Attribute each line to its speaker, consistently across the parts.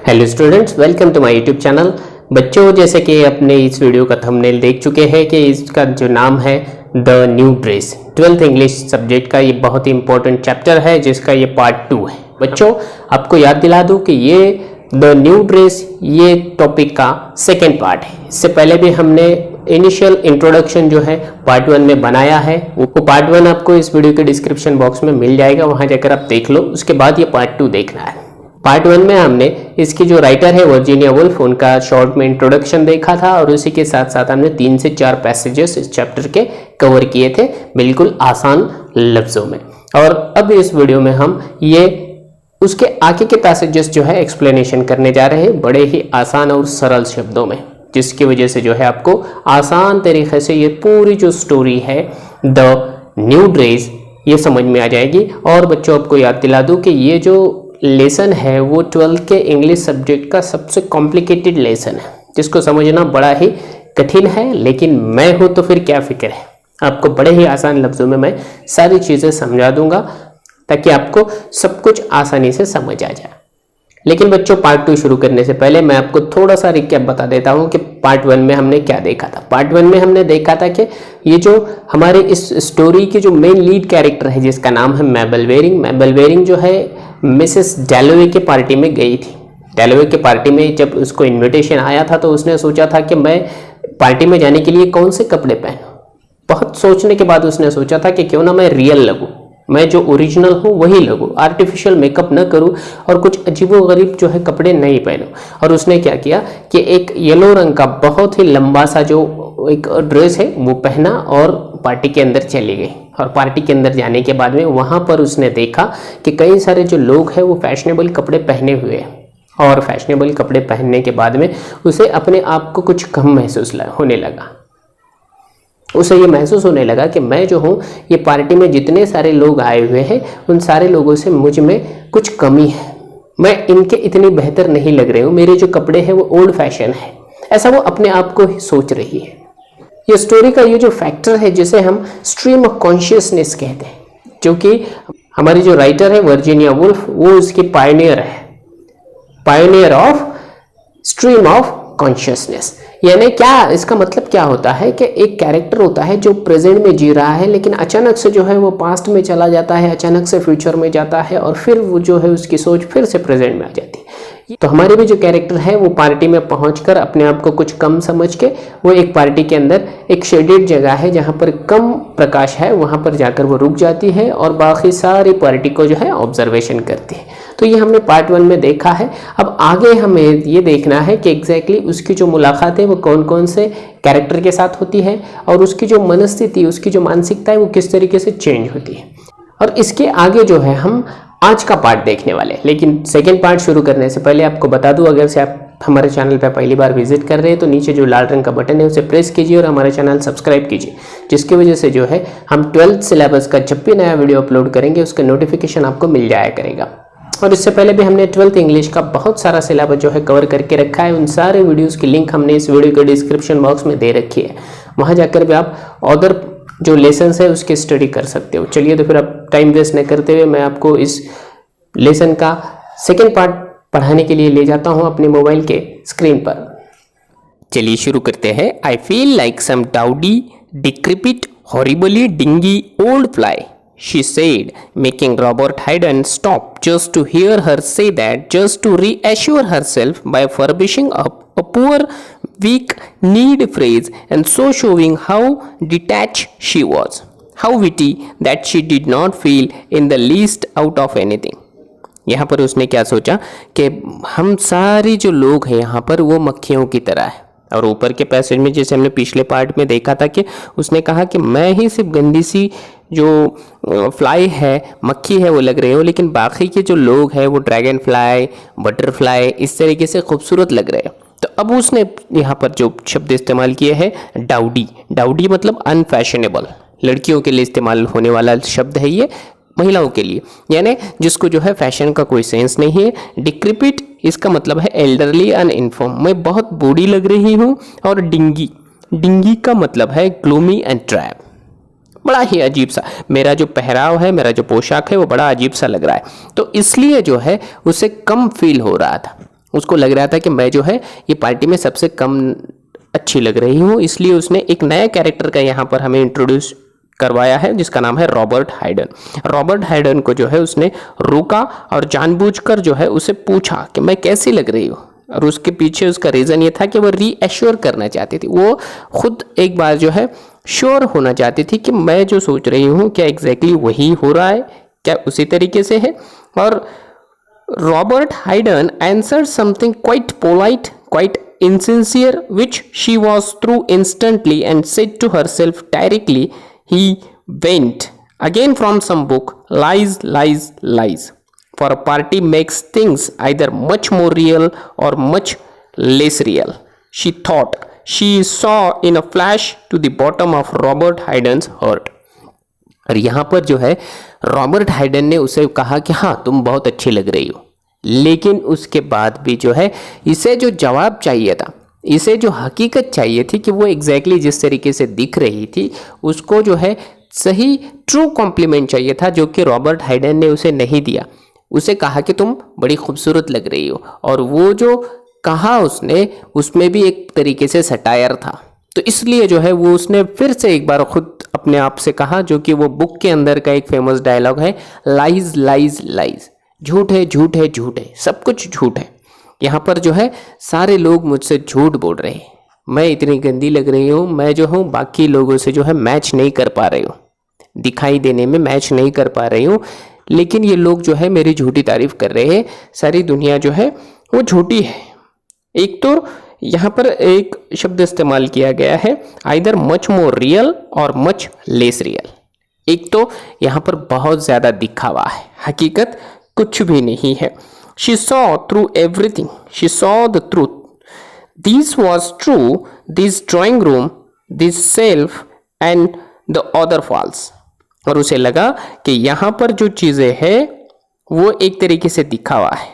Speaker 1: Hello students, welcome to my YouTube channel. बच्चों, जैसे कि अपने इस वीडियो का थंबनेल देख चुके हैं कि इसका जो नाम है the new dress, 12th English subject का ये बहुत ही इंपॉर्टेंट चैप्टर है जिसका ये पार्ट 2 है। बच्चों, आपको याद दिला दूं कि ये द न्यू ड्रेस ये टॉपिक का सेकेंड पार्ट है। इससे पहले भी हमने इनिशियल इंट्रोडक्शन जो है पार्ट 1 में बनाया है, वो पार्ट 1 आपको इस वीडियो के डिस्क्रिप्शन बॉक्स में मिल जाएगा, वहां जाकर आप देख लो। उसके बाद ये पार्ट 2 देखना है। पार्ट 1 में हमने इसकी जो राइटर है वर्जीनिया वुल्फ, उनका शॉर्ट में इंट्रोडक्शन देखा था और उसी के साथ साथ हमने 3 से 4 पैसेजेस इस चैप्टर के कवर किए थे बिल्कुल आसान लफ्जों में। और अब इस वीडियो में हम ये उसके आगे के पैसेजेस जो है एक्सप्लेनेशन करने जा रहे हैं बड़े ही आसान और सरल शब्दों में, जिसकी वजह से जो है आपको आसान तरीके से ये पूरी जो स्टोरी है द न्यू ड्रेस ये समझ में आ जाएगी। और बच्चों, आपको याद दिला दूं कि ये जो लेसन है वो 12th के इंग्लिश सब्जेक्ट का सबसे कॉम्प्लिकेटेड लेसन है, जिसको समझना बड़ा ही कठिन है। लेकिन मैं हूं तो फिर क्या फिक्र है, आपको बड़े ही आसान लफ्जों में मैं सारी चीज़ें समझा दूंगा ताकि आपको सब कुछ आसानी से समझ आ जाए। लेकिन बच्चों, पार्ट 2 शुरू करने से पहले मैं आपको थोड़ा सा रिकैप बता देता हूं कि पार्ट 1 में हमने क्या देखा था। पार्ट 1 में हमने देखा था कि ये जो हमारे इस स्टोरी की जो मेन लीड कैरेक्टर है जिसका नाम है मैबल वेरिंग जो है मिसेस डैलोवे के पार्टी में गई थी। डैलोवे के पार्टी में जब उसको इन्विटेशन आया था तो उसने सोचा था कि मैं पार्टी में जाने के लिए कौन से कपड़े पहनूं। बहुत सोचने के बाद उसने सोचा था कि क्यों ना मैं रियल लगूं, मैं जो ओरिजिनल हूँ वही लगूं, आर्टिफिशियल मेकअप न करूं और कुछ अजीबोगरीब जो है कपड़े नहीं पहनूं। और उसने क्या किया कि एक येलो रंग का बहुत ही लंबा सा जो एक ड्रेस है वो पहना और पार्टी के अंदर चली गई। और पार्टी के अंदर जाने के बाद में वहाँ पर उसने देखा कि कई सारे जो लोग हैं वो फैशनेबल कपड़े पहने हुए हैं और फैशनेबल कपड़े पहनने के बाद में उसे अपने आप को कुछ कम महसूस होने लगा। उसे ये महसूस होने लगा कि मैं जो हूँ ये पार्टी में जितने सारे लोग आए हुए हैं उन सारे लोगों से मुझ में कुछ कमी है, मैं इनके इतनी बेहतर नहीं लग रही हूँ, मेरे जो कपड़े हैं वो ओल्ड फैशन है, ऐसा वो अपने आप को ही सोच रही है। ये स्टोरी का ये जो फैक्टर है जिसे हम स्ट्रीम ऑफ कॉन्शियसनेस कहते हैं, जो कि हमारी जो राइटर है वर्जीनिया वुल्फ वो उसकी पायनियर है, Pioneer of stream of consciousness. यानी क्या इसका मतलब क्या होता है कि एक कैरेक्टर होता है जो प्रेजेंट में जी रहा है लेकिन अचानक से जो है वो पास्ट में चला जाता है, अचानक से फ्यूचर में जाता है और फिर वो जो है उसकी सोच फिर से प्रेजेंट में आ जाती है। तो हमारे भी जो कैरेक्टर है वो पार्टी में पहुंचकर अपने आप को कुछ कम समझ के वो एक पार्टी के अंदर एक शेडेड जगह है जहां पर कम प्रकाश है, वहां पर जाकर वो रुक जाती है और बाकी सारी पार्टी को जो है ऑब्जर्वेशन करती है। तो ये हमने पार्ट 1 में देखा है। अब आगे हमें ये देखना है कि एग्जैक्टली उसकी जो मुलाकात है वो कौन कौन से कैरेक्टर के साथ होती है और उसकी जो मनस्थिति, उसकी जो मानसिकता है वो किस तरीके से चेंज होती है। और इसके आगे जो है हम आज का पार्ट देखने वाले। लेकिन सेकेंड पार्ट शुरू करने से पहले आपको बता दूं, अगर से आप हमारे चैनल पर पहली बार विजिट कर रहे हैं तो नीचे जो लाल रंग का बटन है उसे प्रेस कीजिए और हमारे चैनल सब्सक्राइब कीजिए, जिसकी वजह से जो है हम 12th सिलेबस का जब भी नया वीडियो अपलोड करेंगे उसका नोटिफिकेशन आपको मिल जाया करेगा। और इससे पहले भी हमने 12th इंग्लिश का बहुत सारा सिलेबस जो है कवर करके रखा है, उन सारे वीडियोज़ की लिंक हमने इस वीडियो के डिस्क्रिप्शन बॉक्स में दे रखी है, वहाँ जाकर भी आप अदर जो लेसन्स है उसकी स्टडी कर सकते हो। चलिए, तो फिर अब टाइम वेस्ट न करते हुए मैं आपको इस लेसन का सेकेंड पार्ट पढ़ाने के लिए ले जाता हूं अपने मोबाइल के स्क्रीन पर। चलिए शुरू करते हैं। I feel like some dowdy decrepit horribly dingy old fly, she said, making Robert Hayden stop just to hear her say that, just to reassure herself by furbishing up a poor weak-kneed phrase and so showing how detached she was, how witty that she did not feel in the least out of anything. यहाँ पर उसने क्या सोचा कि हम सारे जो लोग हैं यहाँ पर वो मक्खियों की तरह है। और ऊपर के पैसेज में जैसे हमने पिछले पार्ट में देखा था कि उसने कहा कि मैं ही सिर्फ गंदी सी जो फ्लाई है, मक्खी है वो लग रही हूँ, लेकिन बाकी के जो लोग हैं वो ड्रैगन फ्लाई, बटरफ्लाई इस तरीके से खूबसूरत लग रहे हैं। तो अब उसने यहाँ पर जो शब्द इस्तेमाल किए हैं डाउडी, डाउडी मतलब अनफैशनेबल, लड़कियों के लिए इस्तेमाल होने वाला शब्द है ये, महिलाओं के लिए, यानी जिसको जो है फैशन का कोई सेंस नहीं है। डिक्रिपिट इसका मतलब है एल्डरली अनइन्फॉर्म, मैं बहुत बूढ़ी लग रही हूँ। और डिंगी, डिंगी का मतलब है ग्लूमी एंड ट्रैप, बड़ा ही अजीब सा मेरा जो पहराव है, मेरा जो पोशाक है वो बड़ा अजीब सा लग रहा है। तो इसलिए जो है उसे कम फील हो रहा था, उसको लग रहा था कि मैं जो है ये पार्टी में सबसे कम अच्छी लग रही हूँ, इसलिए उसने एक नया कैरेक्टर का यहाँ पर हमें इंट्रोड्यूस करवाया है जिसका नाम है रॉबर्ट हाइडन। रॉबर्ट हाइडन को जो है उसने रोका और जानबूझकर जो है उसे पूछा कि मैं कैसी लग रही हूँ, और उसके पीछे उसका रीज़न ये था कि वो रीएश्योर करना चाहती थी, वो खुद एक बार जो है श्योर होना चाहती थी कि मैं जो सोच रही हूँ क्या एग्जैक्टली वही हो रहा है, क्या उसी तरीके से है। और Robert hidden answered something quite polite, quite insincere, which she was through instantly and said to herself directly, he went again from some book, lies, lies, lies. For a party makes things either much more real or much less real. She thought. She saw in a flash to the bottom of Robert Haydn's heart. और यहाँ पर जो है Robert hidden ने उसे कहा कि हाँ तुम बहुत अच्छी लग रही हो, लेकिन उसके बाद भी जो है इसे जो जवाब चाहिए था, इसे जो हकीकत चाहिए थी कि वो एग्जैक्टली जिस तरीके से दिख रही थी उसको जो है सही ट्रू कॉम्प्लीमेंट चाहिए था, जो कि रॉबर्ट हाइडन ने उसे नहीं दिया। उसे कहा कि तुम बड़ी खूबसूरत लग रही हो, और वो जो कहा उसने उसमें भी एक तरीके से सटायर था। तो इसलिए जो है वो उसने फिर से एक बार खुद अपने आप से कहा, जो कि वो बुक के अंदर का एक फेमस डायलॉग है, लाइज लाइज लाइज, झूठ है झूठ है झूठ है, सब कुछ झूठ है। यहाँ पर जो है सारे लोग मुझसे झूठ बोल रहे हैं, मैं इतनी गंदी लग रही हूँ, मैं जो हूँ बाकी लोगों से जो है मैच नहीं कर पा रही हूँ, दिखाई देने में मैच नहीं कर पा रही हूँ, लेकिन ये लोग जो है मेरी झूठी तारीफ कर रहे हैं, सारी दुनिया जो है वो झूठी है। एक तो यहाँ पर एक शब्द इस्तेमाल किया गया है आइदर मच मोर रियल और मच लेस रियल। एक तो यहाँ पर बहुत ज़्यादा दिखावा है, हकीकत कुछ भी नहीं है। She saw through everything, she saw the truth, this was true, this drawing room, this self and the other false. और उसे लगा कि यहाँ पर जो चीज़ें हैं वो एक तरीके से दिखावा है,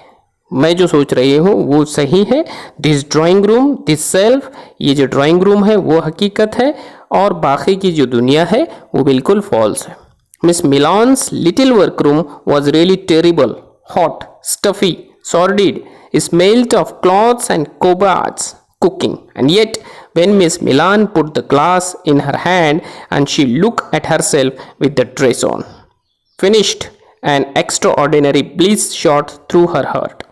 Speaker 1: मैं जो सोच रही हूँ वो सही है। This drawing room, this self, ये जो ड्राइंग रूम है वो हकीकत है, और बाकी की जो दुनिया है वो बिल्कुल फॉल्स है। Miss Milan's little work room was really terrible, hot, stuffy, sordid, smelled of cloths and cobwebs cooking, and yet when Miss Milan put the glass in her hand and she looked at herself with the dress on, finished, an extraordinary bliss shot through her heart.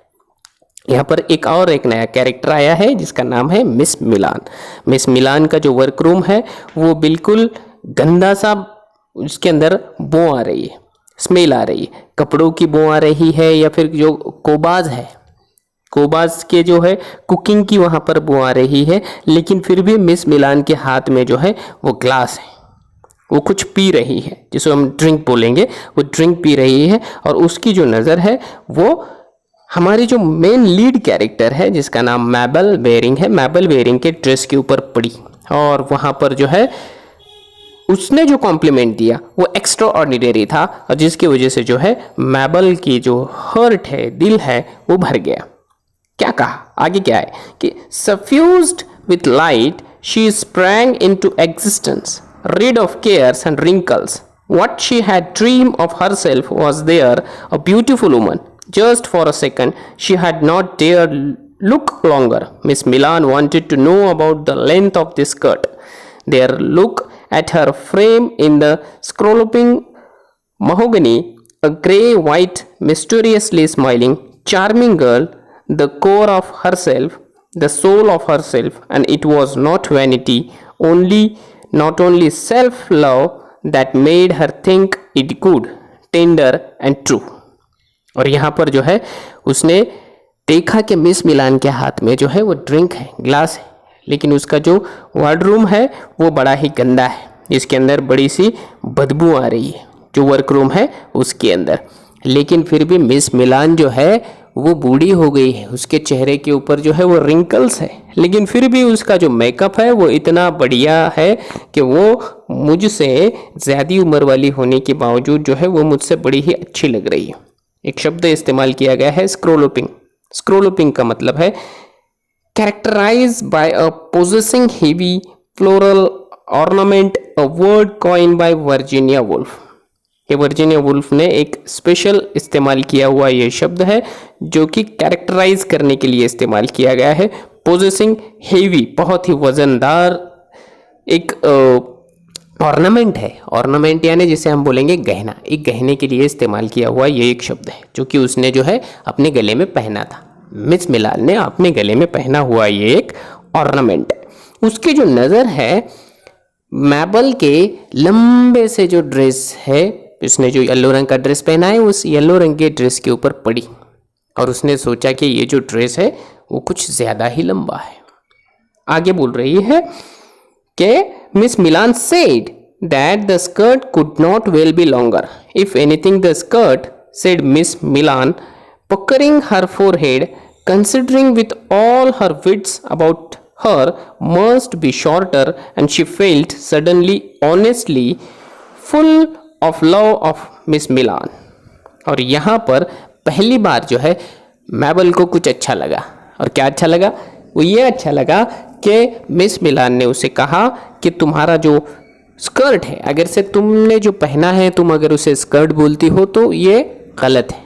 Speaker 1: यहाँ पर एक नया character आया है जिसका नाम है miss मिलान। Miss मिलान का जो वर्क रूम है वो बिल्कुल गंदा सा, उसके अंदर बो आ रही है, स्मेल आ रही है, कपड़ों की बो आ रही है, या फिर जो कोबाज है, कोबाज के जो है कुकिंग की वहाँ पर बो आ रही है, लेकिन फिर भी मिस मिलान के हाथ में जो है वो ग्लास है, वो कुछ पी रही है, जिसको हम ड्रिंक बोलेंगे, वो ड्रिंक पी रही है, और उसकी जो नज़र है वो हमारी जो मेन लीड कैरेक्टर है जिसका नाम मैबल बेरिंग है, मैबल बेरिंग के ड्रेस के ऊपर पड़ी, और वहाँ पर जो है उसने जो कॉम्प्लीमेंट दिया वो एक्स्ट्रा ऑर्डिनरी था, और जिसकी वजह से जो है मैबल की जो हर्ट है, दिल है, वो भर गया। क्या कहा आगे, क्या है कि suffused with light she sprang into existence, rid of cares and wrinkles. What she had dreamed of herself was there, a beautiful woman. Just for a second, she had not dared look longer. Miss Milan wanted to know about the length of this skirt. Their look at her frame in the scalloping mahogany, a grey-white, mysteriously smiling, charming girl, the core of herself, the soul of herself, and it was not vanity, not only self-love that made her think it good, tender and true. और यहाँ पर जो है उसने देखा कि miss मिलान के हाथ में जो है वो ड्रिंक है, ग्लास है, लेकिन उसका जो वार्डरूम है वो बड़ा ही गंदा है, इसके अंदर बड़ी सी बदबू आ रही है जो वर्क रूम है उसके अंदर। लेकिन फिर भी मिस मिलान जो है वो बूढ़ी हो गई है, उसके चेहरे के ऊपर जो है वो रिंकल्स है, लेकिन फिर भी उसका जो मेकअप है वो इतना बढ़िया है कि वो मुझसे ज़्यादा उम्र वाली होने के बावजूद जो है वो मुझसे बड़ी ही अच्छी लग रही है। एक शब्द इस्तेमाल किया गया है स्क्रोलोपिंग। स्क्रोलोपिंग का मतलब है characterize by a possessing heavy floral ornament, a word coined by Virginia Woolf. ये वर्जीनिया वुल्फ ने एक स्पेशल इस्तेमाल किया हुआ ये शब्द है जो कि कैरेक्टराइज करने के लिए इस्तेमाल किया गया है। पोजेसिंग हेवी, बहुत ही वजनदार एक ऑर्नामेंट है। ऑर्नामेंट यानी जिसे हम बोलेंगे गहना, एक गहने के लिए इस्तेमाल किया हुआ ये एक शब्द है जो कि उसने जो है अपने गले में पहना था। मिस मिलान ने अपने गले में पहना हुआ ये एक ऑर्नामेंट है। उसकी जो नज़र है मैबल के लंबे से जो ड्रेस है, उसने जो येलो रंग का ड्रेस पहना है उस येलो रंग के ड्रेस के ऊपर पड़ी और उसने सोचा कि ये जो ड्रेस है वो कुछ ज़्यादा ही लंबा है। आगे बोल रही है कि miss Milan said that the skirt could not well be longer. If anything, the skirt, said Miss Milan, puckering her forehead, considering with all her wits about her, must be shorter, and she felt suddenly, honestly, full of love of Miss Milan. और यहाँ पर पहली बार जो है मैबल को कुछ अच्छा लगा। और क्या अच्छा लगा? वो ये अच्छा लगा कि मिस मिलान ने उसे कहा कि तुम्हारा जो स्कर्ट है, अगर से तुमने जो पहना है तुम अगर उसे स्कर्ट बोलती हो तो ये गलत है।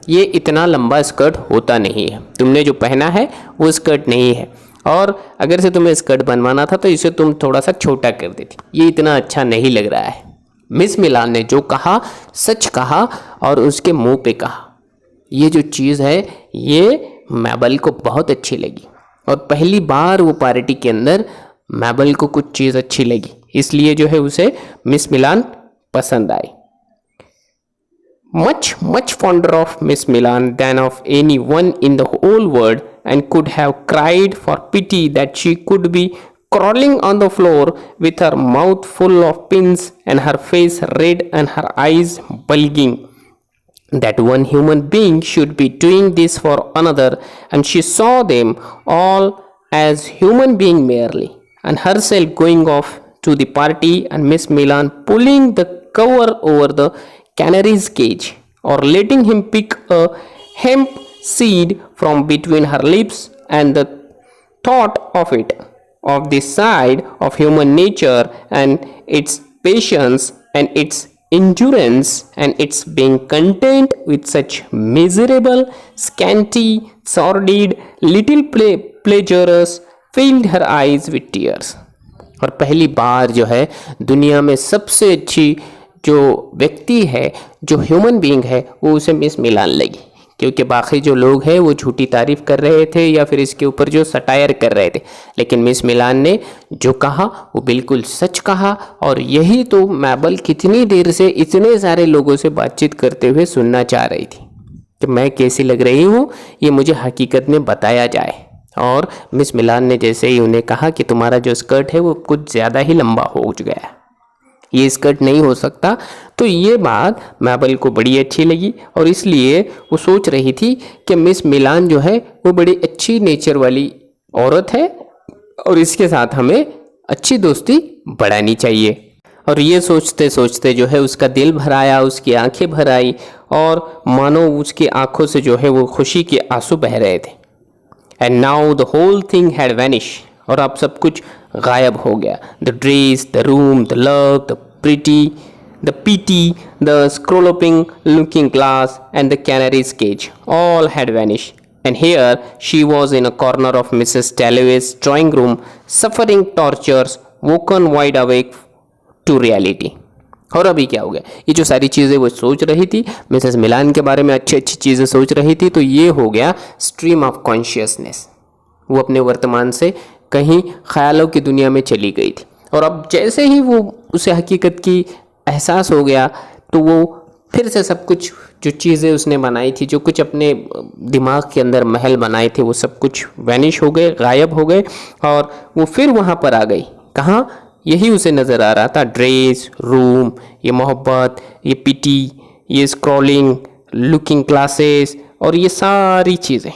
Speaker 1: ये इतना लंबा स्कर्ट होता नहीं है, तुमने जो पहना है वो स्कर्ट नहीं है। और अगर से तुम्हें स्कर्ट बनवाना था तो इसे तुम थोड़ा सा छोटा कर देती, ये इतना अच्छा नहीं लग रहा है। मिस मिलान ने जो कहा सच कहा और उसके मुंह पे कहा। ये जो चीज़ है ये मैबल को बहुत अच्छी लगी और पहली बार वो पार्टी के अंदर मैबल को कुछ चीज़ अच्छी लगी, इसलिए जो है उसे मिस मिलान पसंद आई। much fonder of Miss Milan than of anyone in the whole world, and could have cried for pity that she could be crawling on the floor with her mouth full of pins and her face red and her eyes bulging, that one human being should be doing this for another, and she saw them all as human being merely, and herself going off to the party, and Miss Milan pulling the cover over the canary's cage, or letting him pick a hemp seed from between her lips, and the thought of it, of the side of human nature and its patience and its endurance and its being content with such miserable, scanty, sordid little pleasures filled her eyes with tears. और पहली बार जो है दुनिया में सबसे अच्छी जो व्यक्ति है, जो ह्यूमन बीइंग है, वो उसे मिस मिलान लगी, क्योंकि बाकी जो लोग हैं वो झूठी तारीफ कर रहे थे या फिर इसके ऊपर जो सटायर कर रहे थे, लेकिन मिस मिलान ने जो कहा वो बिल्कुल सच कहा। और यही तो मैबल कितनी देर से इतने सारे लोगों से बातचीत करते हुए सुनना चाह रही थी कि मैं कैसी लग रही हूँ, ये मुझे हकीकत में बताया जाए। और मिस मिलान ने जैसे ही उन्हें कहा कि तुम्हारा जो स्कर्ट है वो कुछ ज़्यादा ही लंबा हो गया है, ये स्कर्ट नहीं हो सकता, तो ये बात मैबल को बड़ी अच्छी लगी और इसलिए वो सोच रही थी कि मिस मिलान जो है वो बड़ी अच्छी नेचर वाली औरत है और इसके साथ हमें अच्छी दोस्ती बढ़ानी चाहिए। और ये सोचते सोचते जो है उसका दिल भर आया, उसकी आंखें भर आई और मानो उसकी आंखों से जो है वो खुशी के आंसू बह रहे थे। And now the whole thing had vanish, और अब सब कुछ गायब हो गया। The dress, the room, the love, the pretty, the pity, the scrolloping looking glass and the canary's cage, all had vanished. And here she was in a corner of Mrs. Dalloway's drawing room, suffering tortures, woken wide awake to reality. और अभी क्या हो गया, ये जो सारी चीज़ें वो सोच रही थी, मिसेस मिलान के बारे में अच्छी अच्छी चीज़ें सोच रही थी, तो ये हो गया स्ट्रीम ऑफ कॉन्शियसनेस। वो अपने वर्तमान से कहीं ख्यालों की दुनिया में चली गई थी और अब जैसे ही वो उसे हकीकत की एहसास हो गया तो वो फिर से सब कुछ जो चीज़ें उसने बनाई थी, जो कुछ अपने दिमाग के अंदर महल बनाए थे, वो सब कुछ वैनिश हो गए, गायब हो गए और वो फिर वहाँ पर आ गई। कहाँ? यही उसे नज़र आ रहा था, ड्रेस, रूम, ये मोहब्बत, ये पिटी, ये स्क्रॉलिंग, लुकिंग क्लासेस और ये सारी चीज़ें।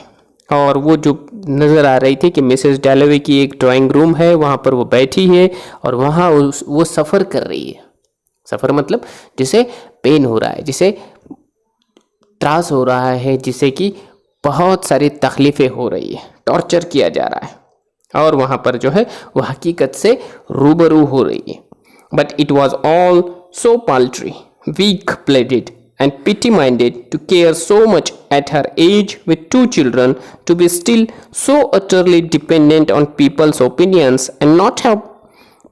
Speaker 1: और वो जो नज़र आ रही थी कि मिसेस डैलोवे की एक ड्राइंग रूम है, वहाँ पर वो बैठी है और वहाँ वो सफ़र कर रही है। सफ़र मतलब जिसे पेन हो रहा है, जिसे त्रास हो रहा है, जिसे कि बहुत सारी तकलीफ़ें हो रही है, टॉर्चर किया जा रहा है और वहाँ पर जो है वो हकीकत से रूबरू हो रही है। But it was all so paltry, weak-blooded and pity-minded to care so much at her age with 2 children, to be still so utterly dependent on people's opinions and not have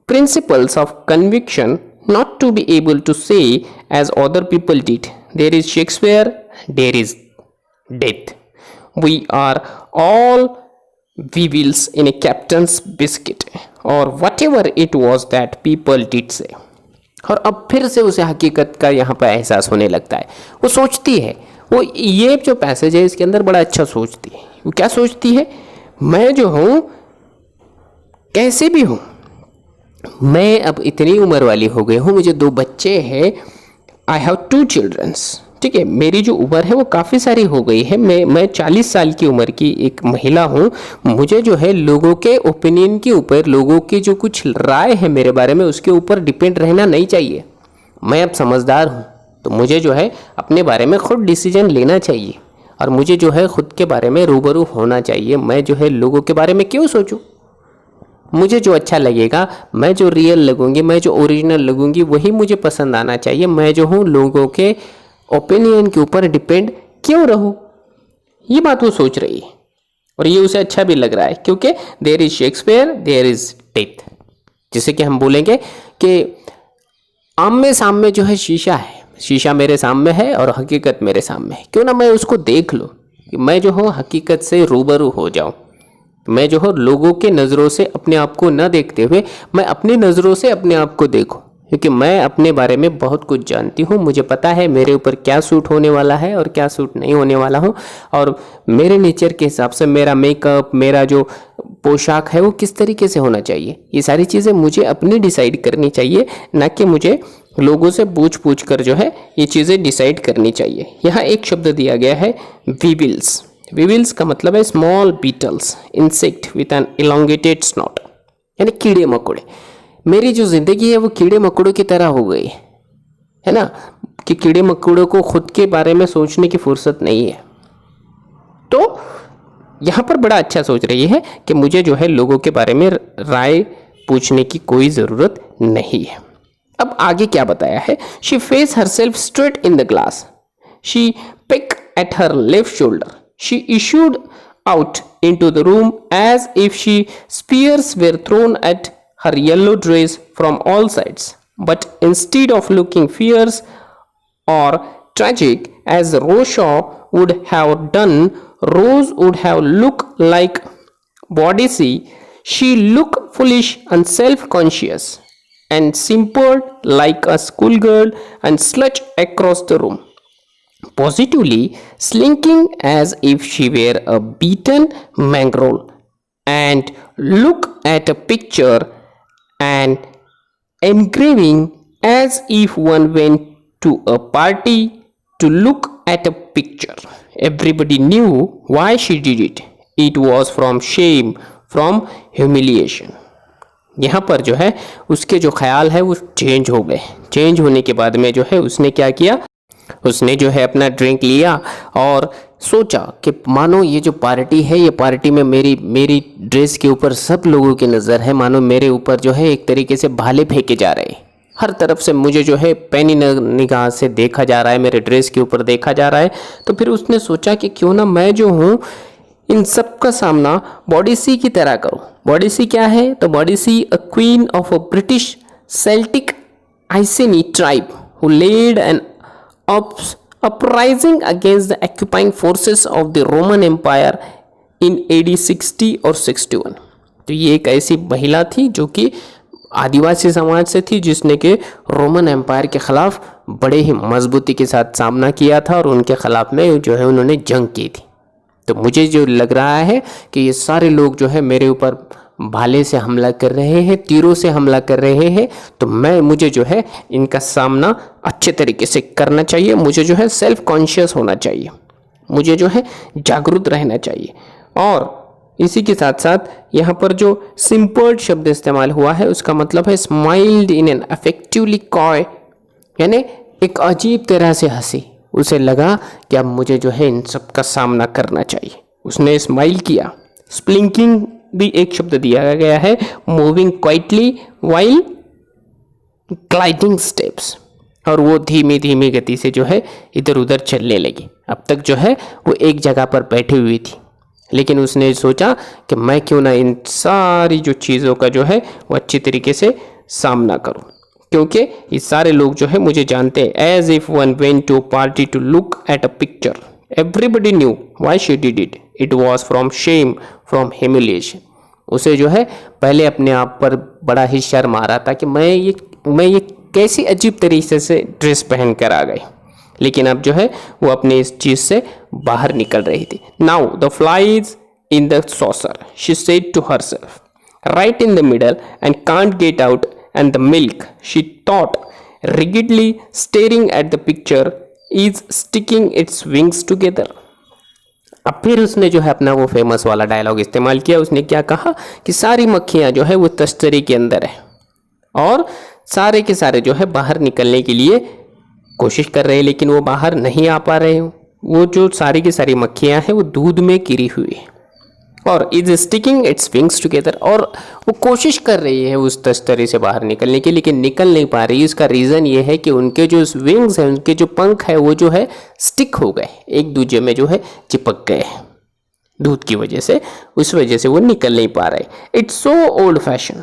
Speaker 1: principles of conviction, not to be able to say as other people did, there is Shakespeare, there is death. We are all weevils in a captain's biscuit, or whatever it was that people did say. और अब फिर से उसे हकीकत का यहाँ पर एहसास होने लगता है। वो सोचती है, वो ये जो पैसेज है इसके अंदर बड़ा अच्छा सोचती है। वो क्या सोचती है, मैं जो हूँ कैसे भी हूँ, मैं अब इतनी उम्र वाली हो गई हूँ, मुझे 2 बच्चे हैं, आई हैव 2 चिल्ड्रंस, ठीक है, मेरी जो उम्र है वो काफ़ी सारी हो गई है, मैं 40 साल की उम्र की एक महिला हूँ, मुझे जो है लोगों के ओपिनियन के ऊपर, लोगों की जो कुछ राय है मेरे बारे में उसके ऊपर डिपेंड रहना नहीं चाहिए। मैं अब समझदार हूँ तो मुझे जो है अपने बारे में खुद डिसीजन लेना चाहिए और मुझे जो है खुद के बारे में रूबरू होना चाहिए। मैं जो है लोगों के बारे में क्यों सोचूं, मुझे जो अच्छा लगेगा, मैं जो रियल लगूंगी, मैं जो ओरिजिनल लगूंगी वही मुझे पसंद आना चाहिए। मैं जो हूँ लोगों के ओपिनियन के ऊपर डिपेंड क्यों रहूं, ये बात वो सोच रही है और ये उसे अच्छा भी लग रहा है, क्योंकि there is Shakespeare, there is death. जैसे कि हम बोलेंगे कि आमने सामने जो है शीशा है, शीशा मेरे सामने है और हकीकत मेरे सामने है, क्यों ना मैं उसको देख लूँ, कि मैं जो हूँ हकीकत से रूबरू हो जाऊँ। मैं जो हूँ लोगों के नज़रों से अपने आप को न देखते हुए मैं अपनी नज़रों से अपने आप को देखूँ, क्योंकि मैं अपने बारे में बहुत कुछ जानती हूँ। मुझे पता है मेरे ऊपर क्या सूट होने वाला है और क्या सूट नहीं होने वाला हूँ, और मेरे नेचर के हिसाब से मेरा मेकअप, मेरा जो पोशाक है वो किस तरीके से होना चाहिए, ये सारी चीज़ें मुझे अपनी डिसाइड करनी चाहिए, ना कि मुझे लोगों से पूछ कर जो है ये चीज़ें डिसाइड करनी चाहिए। यहाँ एक शब्द दिया गया है वीविल्स। वीविल्स का मतलब है small beetles, insect with an elongated snout, यानी कीड़े मकोड़े। मेरी जो ज़िंदगी है वो कीड़े मकोड़ों की तरह हो गई है ना, कि कीड़े मकोड़ों को खुद के बारे में सोचने की फुर्सत नहीं है। तो यहाँ पर बड़ा अच्छा सोच रही है कि मुझे जो है लोगों के बारे में राय पूछने की कोई ज़रूरत नहीं है। अब आगे क्या बताया है, she face herself straight in the glass, she pick at her left shoulder, she issued out into the room as if spears were thrown at her yellow dress from all sides. But instead of looking fierce or tragic as Roshaw would have done, Rose would have looked like Boadicea. She looked foolish and self-conscious and simpered like a schoolgirl and slouched across the room, positively slinking as if she were a beaten mongrel, and look at a picture and engraving as if one went to a party to look at a picture. Everybody knew why she did it. It was from shame, from humiliation. यहाँ पर जो है उसके जो ख्याल है वो change हो गए। चेंज होने के बाद में जो है उसने क्या किया, उसने जो है अपना ड्रिंक लिया और सोचा कि मानो ये जो पार्टी है, ये पार्टी में मेरी ड्रेस के ऊपर सब लोगों की नज़र है, मानो मेरे ऊपर जो है एक तरीके से भाले फेंके जा रहे हैं, हर तरफ से मुझे जो है पैनी निगाह से देखा जा रहा है, मेरे ड्रेस के ऊपर देखा जा रहा है। तो फिर उसने सोचा कि क्यों ना मैं जो हूँ इन सब का सामना बॉडीसी की तरह करूँ। बॉडीसी क्या है, तो Boadicea a queen of a British Celtic Iceni tribe who led an uprising against the occupying forces of the Roman Empire in AD 60 और 61। तो ये एक ऐसी महिला थी जो कि आदिवासी समाज से थी, जिसने के रोमन एम्पायर के ख़िलाफ़ बड़े ही मजबूती के साथ सामना किया था और उनके ख़िलाफ़ में जो है उन्होंने जंग की थी। तो मुझे जो लग रहा है कि ये सारे लोग जो है मेरे ऊपर भाले से हमला कर रहे हैं, तीरों से हमला कर रहे हैं, तो मुझे जो है इनका सामना अच्छे तरीके से करना चाहिए। मुझे जो है सेल्फ कॉन्शियस होना चाहिए, मुझे जो है जागरूक रहना चाहिए। और इसी के साथ साथ यहाँ पर जो सिंपल शब्द इस्तेमाल हुआ है उसका मतलब है smiled in an effectively coy, यानी एक अजीब तरह से हंसी। उसे लगा कि अब मुझे जो है इन सब का सामना करना चाहिए, उसने स्माइल किया। स्प्लिंकिंग भी एक शब्द दिया गया है, moving quietly while gliding steps. और वो धीमी धीमी गति से जो है इधर उधर चलने लगी। अब तक जो है वो एक जगह पर बैठी हुई थी, लेकिन उसने सोचा कि मैं क्यों ना इन सारी जो चीज़ों का जो है वो अच्छी तरीके से सामना करूं, क्योंकि ये सारे लोग जो है मुझे जानते हैं। As if one went to party to look at a picture, everybody knew why she did it, it was from shame, from humiliation. उसे जो है पहले अपने आप पर बड़ा ही शर्म आ रहा था कि मैं ये कैसी अजीब तरीके से ड्रेस पहन कर आ गई, लेकिन अब जो है वो अपने इस चीज़ से बाहर निकल रही थी। Now the flies in the saucer, she said to herself, right in the middle and can't get out, and the milk she thought rigidly staring at the picture is sticking its wings together. अब फिर उसने जो है अपना वो famous वाला dialogue इस्तेमाल किया। उसने क्या कहा कि सारी मक्खियाँ जो है वो तस्तरी के अंदर है और सारे के सारे जो है बाहर निकलने के लिए कोशिश कर रहे हैं, लेकिन वो बाहर नहीं आ पा रहे हैं। वो जो सारी की सारी मक्खियाँ हैं वो दूध में गिरी हुई है और is sticking its wings together, और वो कोशिश कर रही है उस तस्तरी से बाहर निकलने की, लेकिन निकल नहीं पा रही। इसका रीज़न ये है कि उनके जो विंग्स हैं, उनके जो पंख है वो जो है स्टिक हो गए, एक दूसरे में जो है चिपक गए दूध की वजह से, उस वजह से वो निकल नहीं पा रहे। It's so old fashion,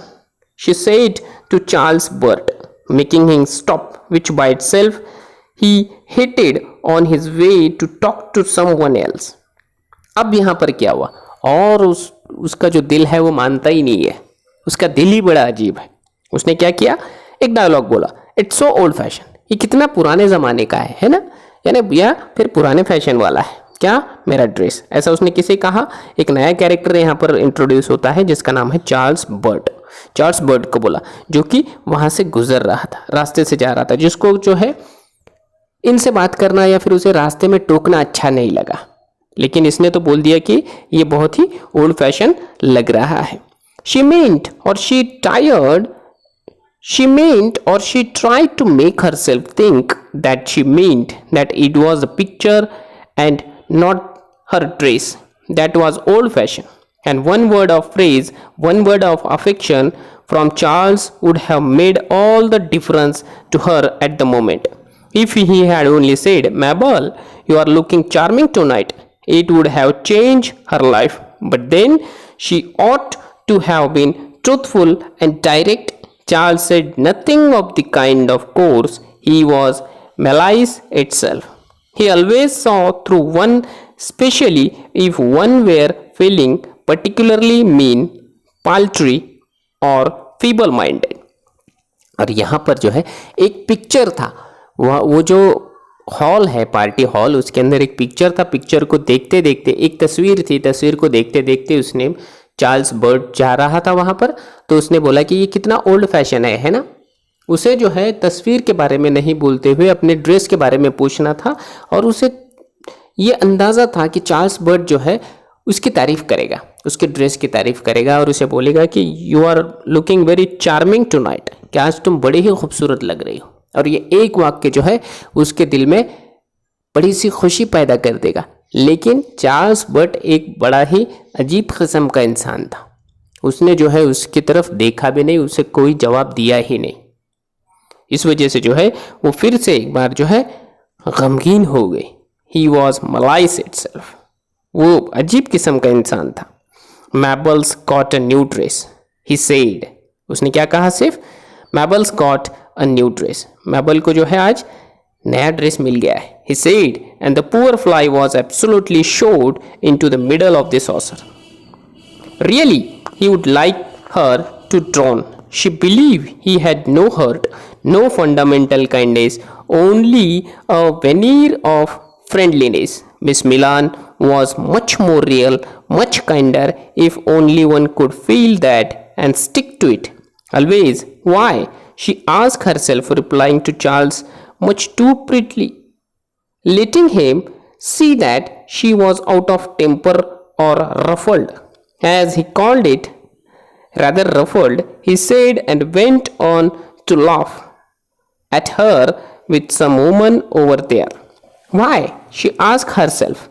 Speaker 1: she said to Charles Burt, making him stop, which by itself he hated on his way to talk to someone else. अब यहाँ पर क्या हुआ, और उसका जो दिल है वो मानता ही नहीं है, उसका दिल ही बड़ा अजीब है। उसने क्या किया, एक डायलॉग बोला, इट्स सो ओल्ड फैशन, ये कितना पुराने ज़माने का है ना, यानी या फिर पुराने फैशन वाला है क्या मेरा ड्रेस, ऐसा उसने किसे कहा। एक नया कैरेक्टर यहाँ पर इंट्रोड्यूस होता है जिसका नाम है चार्ल्स बर्ट। चार्ल्स बर्ट को बोला, जो कि वहाँ से गुजर रहा था, रास्ते से जा रहा था, जिसको जो है इनसे बात करना या फिर उसे रास्ते में टोकना अच्छा नहीं लगा, लेकिन इसने तो बोल दिया कि ये बहुत ही ओल्ड फैशन लग रहा है। शी मेंट और she tried to make herself think that she meant that it was a picture and not her dress that was old fashioned, and one word of phrase, one word of affection from Charles would have made all the difference to her at the moment. If he had only said, Mabel, you are looking charming tonight, it would have changed her life. But then she ought to have been truthful and direct. Charles said nothing of the kind, of course. He was malice itself. He always saw through one, especially if one were feeling particularly mean, paltry or feeble-minded. और यहाँ पर जो है एक picture था, वो जो hall है, पार्टी हॉल, उसके अंदर एक पिक्चर था। पिक्चर को देखते देखते, एक तस्वीर थी, तस्वीर को देखते देखते उसने, चार्ल्स बर्ट जा रहा था वहाँ पर, तो उसने बोला कि ये कितना ओल्ड फैशन है ना। उसे जो है तस्वीर के बारे में नहीं बोलते हुए अपने ड्रेस के बारे में पूछना था, और उसे ये अंदाज़ा था कि चार्ल्स बर्ट जो है उसकी तारीफ़ करेगा, उसके ड्रेस की तारीफ़ करेगा और उसे बोलेगा कि you are looking very charming tonight, कि आज तुम बड़ी ही खूबसूरत लग रही हो। और ये एक वाक्य जो है उसके दिल में बड़ी सी खुशी पैदा कर देगा। लेकिन चार्ल्स बर्ट एक बड़ा ही अजीब किस्म का इंसान था, उसने जो है उसकी तरफ देखा भी नहीं, उसे कोई जवाब दिया ही नहीं। इस वजह से जो है वो फिर से एक बार जो है गमगीन हो गई। ही वॉज मलाइस इटसेल्फ, वो अजीब किस्म का इंसान था। Mabel's got a new dress, he said, उसने क्या कहा, सिर्फ Mabel's got a new dress, Mabel को जो है आज नया ड्रेस मिल गया है। He said, and the poor fly was absolutely shoved into the middle of the saucer. Really, he would like her to drown. She believed he had no hurt, no fundamental kindness, only a veneer of friendliness. Miss Milan was much more real, much kinder, if only one could feel that and stick to it. Always, why? She asked herself, replying to Charles much too prettily, letting him see that she was out of temper or ruffled, as he called it, rather ruffled, he said, and went on to laugh at her with some woman over there. Why? She asked herself.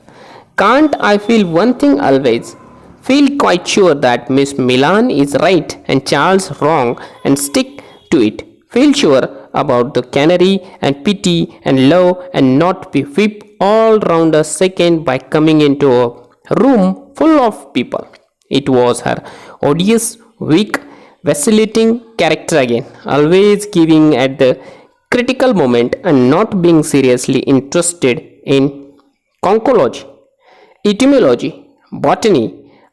Speaker 1: Can't I feel one thing always? Feel quite sure that Miss Milan is right and Charles wrong and stick to it. Feel sure about the canary and pity and love and not be whip all round a second by coming into a room full of people. It was her odious, weak, vacillating character again, always giving at the critical moment and not being seriously interested in conchology, etymology, botany,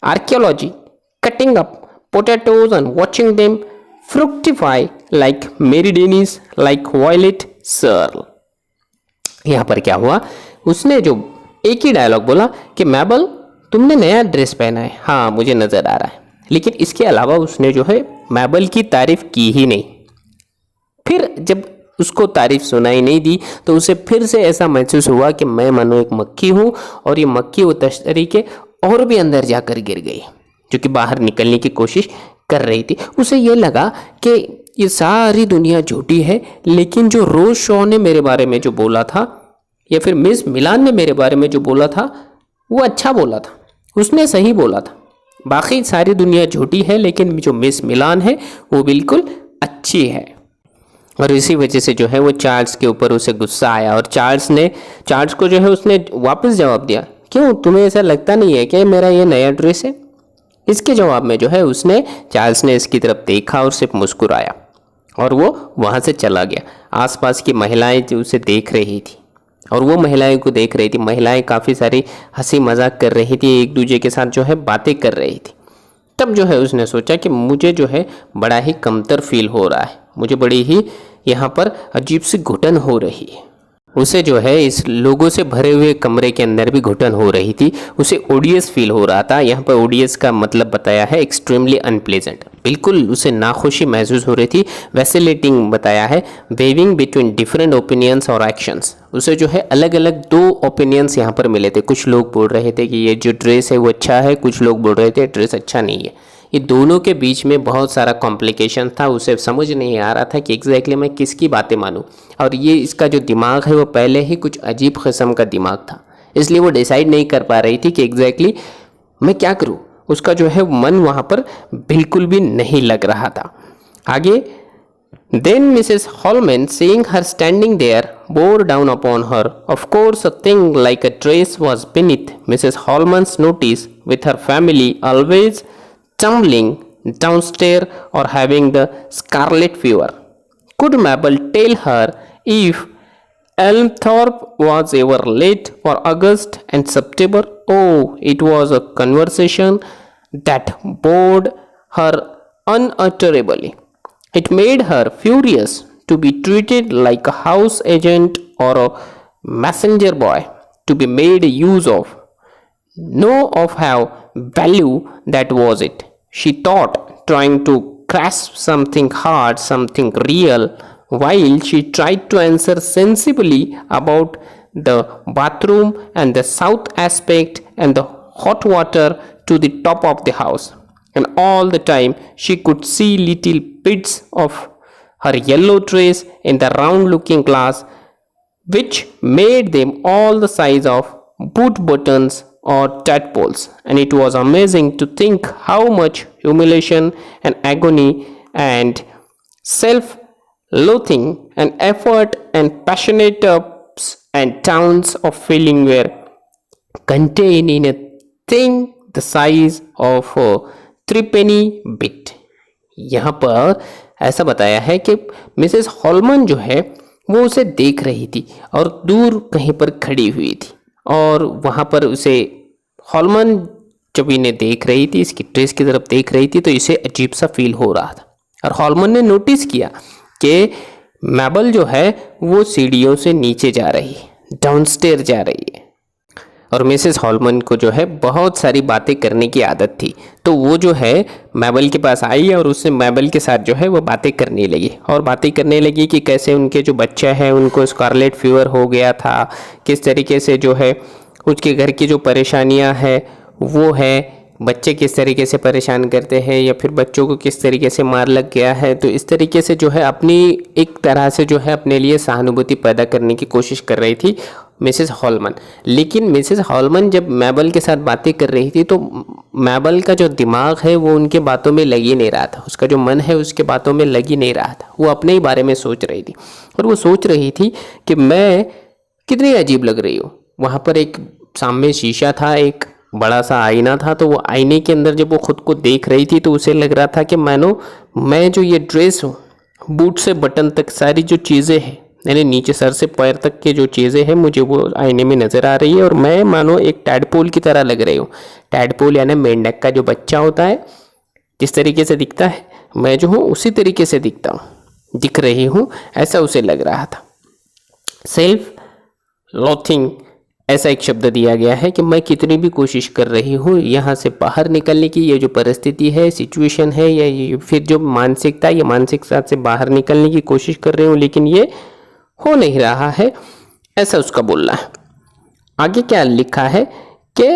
Speaker 1: archaeology, cutting up potatoes and watching them fructify like Mary Dennis, like Violet Searle. यहाँ पर क्या हुआ, उसने जो एक ही dialogue बोला कि मैबल तुमने नया ड्रेस पहना है, हाँ मुझे नज़र आ रहा है, लेकिन इसके अलावा उसने जो है मैबल की तारीफ की ही नहीं। फिर जब उसको तारीफ सुनाई नहीं दी तो उसे फिर से ऐसा महसूस हुआ कि मैं मानो एक मक्खी हूँ और ये मक्खी वो तरीके और भी अंदर जाकर गिर गई, जो कि बाहर निकलने की कोशिश कर रही थी। उसे ये लगा कि ये सारी दुनिया झूठी है, लेकिन जो रोज शॉ ने मेरे बारे में जो बोला था या फिर मिस मिलान ने मेरे बारे में जो बोला था वो अच्छा बोला था, उसने सही बोला था। बाकी सारी दुनिया झूठी है, लेकिन जो मिस मिलान है वो बिल्कुल अच्छी है। और इसी वजह से जो है वो चार्ल्स के ऊपर उसे गुस्सा आया और चार्ल्स को जो है उसने वापस जवाब दिया, क्यों तुम्हें ऐसा लगता नहीं है कि मेरा ये नया ड्रेस है? इसके जवाब में जो है चार्ल्स ने इसकी तरफ देखा और सिर्फ मुस्कुराया और वो वहाँ से चला गया। आसपास की महिलाएं जो उसे देख रही थी और वो महिलाएं को देख रही थी, महिलाएं काफ़ी सारी हंसी मजाक कर रही थी, एक दूसरे के साथ जो है बातें कर रही थी। तब जो है उसने सोचा कि मुझे जो है बड़ा ही कमतर फील हो रहा है, मुझे बड़ी ही यहाँ पर अजीब सी घुटन हो रही है। उसे जो है इस लोगों से भरे हुए कमरे के अंदर भी घुटन हो रही थी, उसे ओडियस फील हो रहा था। यहाँ पर ओडियस का मतलब बताया है एक्सट्रीमली अनप्लेजेंट, बिल्कुल उसे नाखुशी महसूस हो रही थी। वैसिलेटिंग बताया है वेविंग बिटवीन डिफरेंट ओपिनियंस और एक्शंस, उसे जो है अलग अलग दो ओपिनियंस यहाँ पर मिले थे। कुछ लोग बोल रहे थे कि ये जो ड्रेस है वो अच्छा है, कुछ लोग बोल रहे थे ड्रेस अच्छा नहीं है। ये दोनों के बीच में बहुत सारा कॉम्प्लिकेशन था, उसे समझ नहीं आ रहा था कि एग्जैक्टली मैं किसकी बातें मानूं। और ये इसका जो दिमाग है वो पहले ही कुछ अजीब किस्म का दिमाग था, इसलिए वो डिसाइड नहीं कर पा रही थी कि एग्जैक्टली मैं क्या करूं। उसका जो है मन वहाँ पर बिल्कुल भी नहीं लग रहा था। आगे Then Mrs. Holman, seeing her standing there, bore down upon her. Of course, a thing like a dress was beneath Mrs. Holman's notice, with her family always tumbling downstairs or having the scarlet fever. Could Mabel tell her if Elmthorpe was ever late for August and September? Oh, it was a conversation that bored her unutterably. It made her furious to be treated like a house agent or a messenger boy, to be made use of. No of how value that was it, she thought, trying to grasp something hard, something real, while she tried to answer sensibly about the bathroom and the south aspect and the hot water to the top of the house. And all the time she could see little bits of her yellow dress in the round looking glass, which made them all the size of boot buttons or tadpoles. And it was amazing to think how much humiliation and agony and self-loathing and effort and passionate ups and downs of feeling were contained in a thing the size of a Threepenny bit. यहाँ पर ऐसा बताया है कि Mrs Holman जो है वो उसे देख रही थी और दूर कहीं पर खड़ी हुई थी, और वहाँ पर उसे हॉलमन जब इन्हें देख रही थी, इसकी ड्रेस की तरफ देख रही थी, तो इसे अजीब सा फील हो रहा था। और हॉलमन ने नोटिस किया कि मैबल जो है वो सीढ़ियों से नीचे जा रही है, डाउनस्टेयर जा रही है। और मिसेस हॉलमन को जो है बहुत सारी बातें करने की आदत थी, तो वो जो है मैबल के पास आई और उससे मैबल के साथ जो है वो बातें करने लगी। और बातें करने लगी कि कैसे उनके जो बच्चा है उनको स्कारलेट फीवर हो गया था, किस तरीके से जो है उसके घर की जो परेशानियां है वो है, बच्चे किस तरीके से परेशान करते हैं या फिर बच्चों को किस तरीके से मार लग गया है। तो इस तरीके से जो है अपनी एक तरह से जो है अपने लिए सहानुभूति पैदा करने की कोशिश कर रही थी मिसेस हॉलमन। लेकिन मिसेस हॉलमन जब मैबल के साथ बातें कर रही थी तो मैबल का जो दिमाग है वो उनके बातों में लग ही नहीं रहा था, उसका जो मन है उसके बातों में लग ही नहीं रहा था। वो अपने ही बारे में सोच रही थी और वो सोच रही थी कि मैं कितनी अजीब लग रही हूँ। वहाँ पर एक सामने शीशा था, एक बड़ा सा आईना था, तो वो आईने के अंदर जब वो खुद को देख रही थी तो उसे लग रहा था कि मानो मैं जो ये ड्रेस हूँ, बूट से बटन तक सारी जो चीज़ें हैं, यानी नीचे सर से पैर तक के जो चीज़ें हैं मुझे वो आईने में नज़र आ रही है और मैं मानो एक टैडपोल की तरह लग रही हूँ। टैडपोल यानी मेंढक का जो बच्चा होता है जिस तरीके से दिखता है, मैं जो हूँ उसी तरीके से दिख रही हूँ, ऐसा उसे लग रहा था। सेल्फ लॉथिंग ऐसा एक शब्द दिया गया है कि मैं कितनी भी कोशिश कर रही हूँ यहाँ से बाहर निकलने की, ये जो परिस्थिति है, सिचुएशन है, या ये फिर जो मानसिकता, ये मानसिकता से बाहर निकलने की कोशिश कर रही हूँ लेकिन ये हो नहीं रहा है, ऐसा उसका बोलना है। आगे क्या लिखा है कि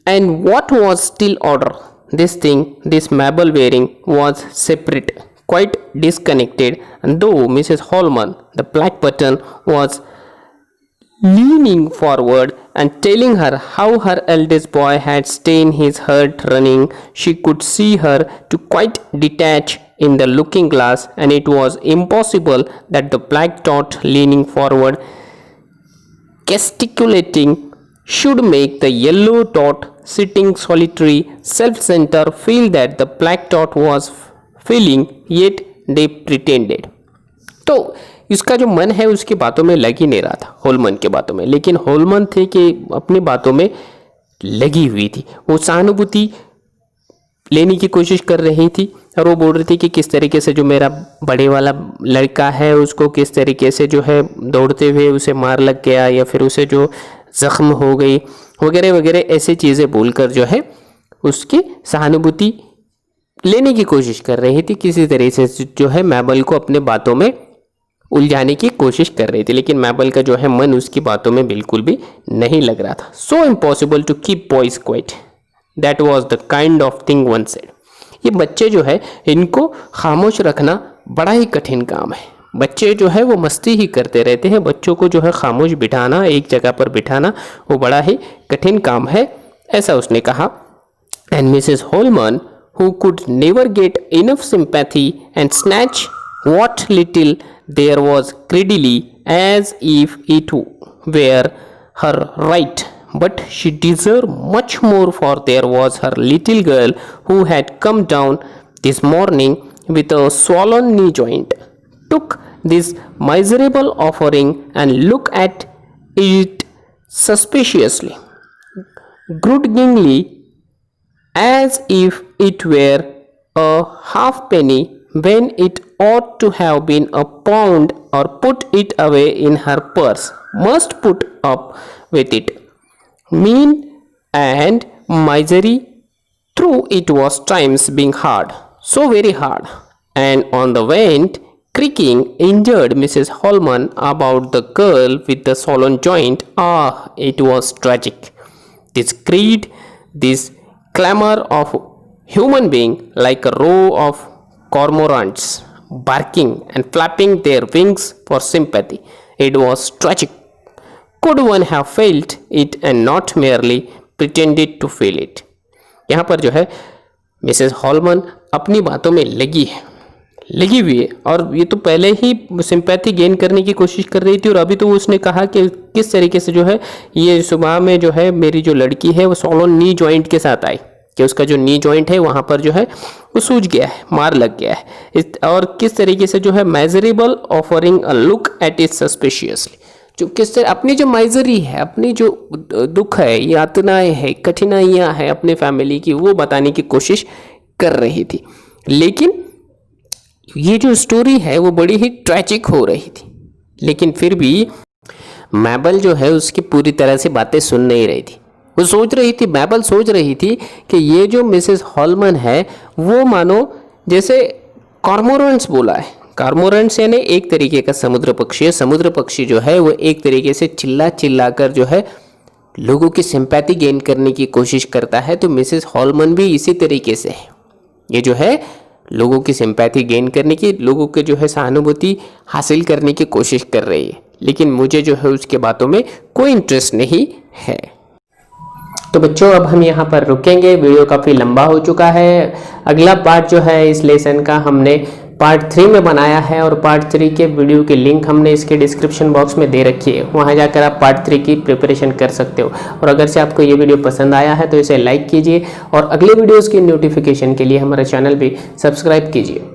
Speaker 1: and what was still order this thing this Mabel wearing was separate quite disconnected and though Mrs Holman the black button was leaning forward and telling her how her eldest boy had stained his heart running. She could see her to quite detach in the looking glass, and it was impossible that the black dot leaning forward, gesticulating, should make the yellow dot sitting solitary, self-centered feel that the black dot was feeling, yet they pretended. तो इसका जो मन है उसकी बातों में लग ही नहीं रहा था, होलमन के बातों में, लेकिन होलमन थे कि अपनी बातों में लगी हुई थी। वो सहानुभूति लेने की कोशिश कर रही थी और वो बोल रही थी कि किस तरीके से जो मेरा बड़े वाला लड़का है उसको किस तरीके से जो है दौड़ते हुए उसे मार लग गया या फिर उसे जो जख्म हो गई वगैरह वगैरह ऐसी चीज़ें बोलकर जो है उसकी सहानुभूति लेने की कोशिश कर रही थी। किसी तरीके से जो है मैबल को अपने बातों में उलझाने की कोशिश कर रही थी, लेकिन मैबल का जो है मन उसकी बातों में बिल्कुल भी नहीं लग रहा था। So impossible to keep boys quiet, that was the kind of thing one said. ये बच्चे जो है इनको खामोश रखना बड़ा ही कठिन काम है। बच्चे जो है वो मस्ती ही करते रहते हैं, बच्चों को जो है खामोश बिठाना, एक जगह पर बिठाना वो बड़ा ही कठिन काम है, ऐसा उसने कहा। And Mrs होलमन who could never get enough sympathy and snatch what little there was greedily as if it were her right, but she deserved much more, for there was her little girl who had come down this morning with a swollen knee joint, took this miserable offering and looked at it suspiciously, grudgingly, as if it were a halfpenny when it ought to have been a pound, or put it away in her purse, must put up with it. Mean and misery, through it was times being hard, so very hard. And on the went, creaking, injured Mrs. Holman about the girl with the swollen joint. Ah, it was tragic. This greed, this clamor of human being like a row of cormorants barking and flapping their wings for sympathy. It was tragic. Could one have felt it and not merely pretended to feel it? यहाँ पर जो है Mrs Holman अपनी बातों में लगी हुई है और ये तो पहले ही सिंपैथी गेन करने की कोशिश कर रही थी और अभी तो उसने कहा कि किस तरीके से जो है ये सुबह में जो है मेरी जो लड़की है वो सोलन नी जॉइंट के साथ आई कि उसका जो नी जॉइंट है वहाँ पर जो है वो सूज गया है, मार लग गया है, और किस तरीके से जो है measurable offering a look at it suspiciously, जो किस तरह अपनी जो माइजरी है, अपनी जो दुख है, यातनाएं है, कठिनाइयाँ हैं अपने फैमिली की, वो बताने की कोशिश कर रही थी। लेकिन ये जो स्टोरी है वो बड़ी ही ट्रैजिक हो रही थी, लेकिन फिर भी मैबल जो है उसकी पूरी तरह से बातें सुन नहीं रही थी। वो सोच रही थी, मैबल सोच रही थी कि ये जो मिसेस हॉलमन है वो मानो जैसे कॉर्मोरेंट्स बोला है, कॉर्मोरेंट्स यानी एक तरीके का समुद्र पक्षी है। समुद्र पक्षी जो है वो एक तरीके से चिल्ला कर जो है लोगों की सिंपैथी गेन करने की कोशिश करता है, तो मिसेस हॉलमन भी इसी तरीके से है। ये जो है लोगों की सिंपैथी गेन करने की, लोगों के जो है सहानुभूति हासिल करने की कोशिश कर रही है, लेकिन मुझे जो है उसके बातों में कोई इंटरेस्ट नहीं है। तो बच्चों अब हम यहाँ पर रुकेंगे, वीडियो काफ़ी लंबा हो चुका है। अगला पार्ट जो है इस लेसन का हमने पार्ट 3 में बनाया है और पार्ट 3 के वीडियो की लिंक हमने इसके डिस्क्रिप्शन बॉक्स में दे रखी है, वहाँ जाकर आप पार्ट 3 की प्रिपरेशन कर सकते हो। और अगर से आपको ये वीडियो पसंद आया है तो इसे लाइक कीजिए और अगले वीडियोज़ की नोटिफिकेशन के लिए हमारा चैनल भी सब्सक्राइब कीजिए।